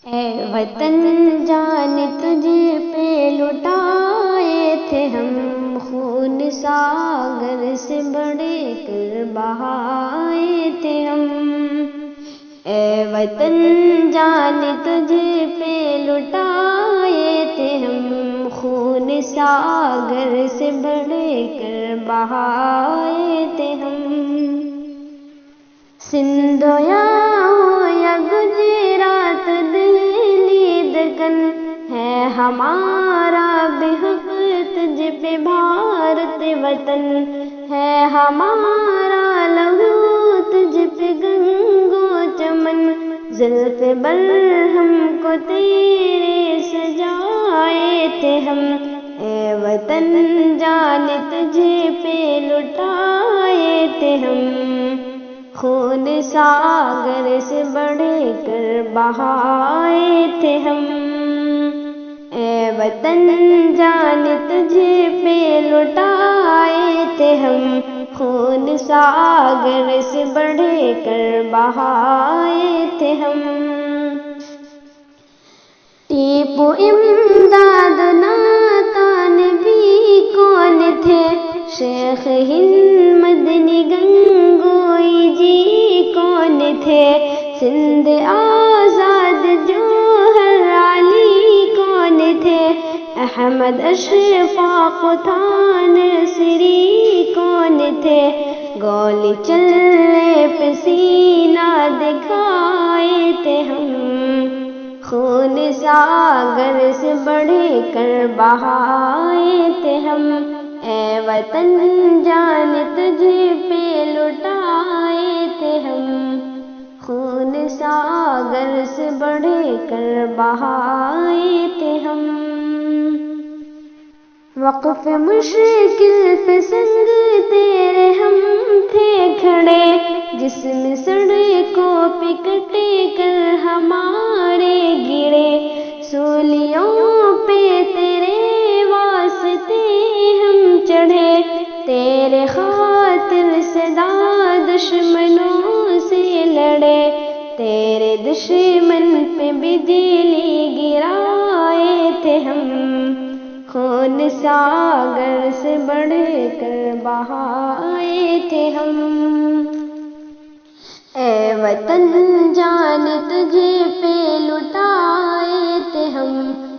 اے وطن جان تجھے پہ لٹائے تھے ہم، خون ساغر سے بڑے کر بہائے تھے ہم۔ اے وطن جان تجھے پہ لٹائے تھے ہم، خون ساغر سے بڑے کر بہائے تھے ہم۔ سندھ یا گجرات دہلی دکن ہے ہمارا بحق تجھ پہ بھارت وطن ہے ہمارا لہو تجھ پہ گنگو چمن، زلف بر ہم کو تیرے سجائے تھے ہم۔ اے وطن جان تجھے پہ لٹائے تھے ہم، خون ساغر سے بڑھے کر بہائے تھے ہم۔ اے وطن جان تجھے پہ لٹائے تھے ہم، خون ساغر سے بڑھے کر بہائے تھے ہم۔ ٹیپو امداد ناتانوی کون تھے، شیخ ہند مدنی گنگوئی جی کون تھے، سندھ آزاد جوہر علی کون تھے، احمد اشفاق تھانسری کون تھے، گولی چلنے پہ سینہ دکھائے تھے ہم، خون ساغر سے بڑھے کر بہائے تھے ہم۔ اے وطن جان تجھے پہ لٹائے تھے ہم، خون ساغر سے بڑھے کر بہائے تھے ہم۔ وقف مشکل پہ سنگ تیرے ہم تھے کھڑے، جسم سڑکوں پہ کٹے کر ہمارے گرے، سولیوں پہ تیرے واسطے ہم چڑھے، تیرے خاطر سدا دشمنوں سے لڑے، تیرے دشمن پہ بجلی گرائے تھے ہم، خون ساغر سے بڑھ کر بہائے تھے ہم۔ اے وطن جان تجھے پہ لٹائے تھے ہم،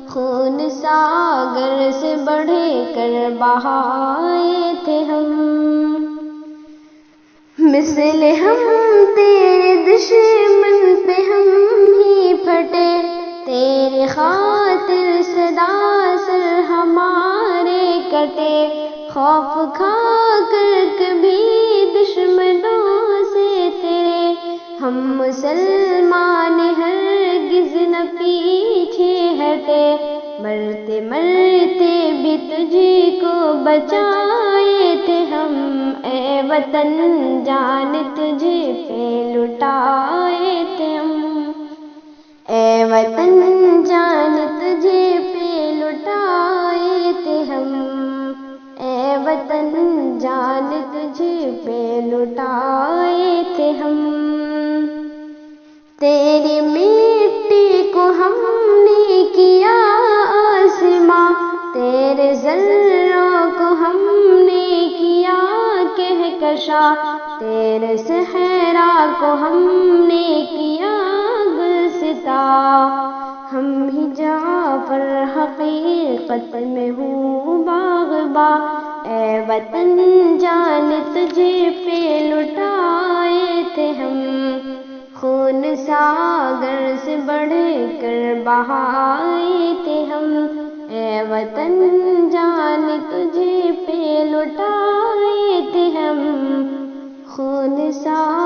خون ساغر سے بڑھ کر بہائے تھے ہم۔ مثل ہم تیرے دشمن پہ ہم ہی پھٹے، تیرے خاطر سدا سر ہمارے کٹے، خوف کھا کر کبھی دشمنوں سے تیرے، ہم مسلمان ہرگز نہ پیچھے ہٹے، مرتے مرتے بھی تجھی کو بچائے تھے ہم۔ اے وطن جان تجھے پہ لٹائے تھے ہم، اے وطن جان تجھے پہ لٹائے تھے ہم، اے وطن جان تجھے پہ لٹائے تھے ہم۔ تیری مٹی کو ہم نے کیا آسماں، تیرے ذروں کو ہم نے کیا کہکشاں، تیرے صحرا کو ہم نے کیا گلستاں، ہم ہی جعفر حقیقت میں ہوں باغباں، اے وطن جان تجھے پہ لٹائے تھے ہم، خون ساغر سے بڑھ کر بہائے تھے ہم۔ اے وطن جان تجھے پہ لٹائے تھے ہم، خون ساغر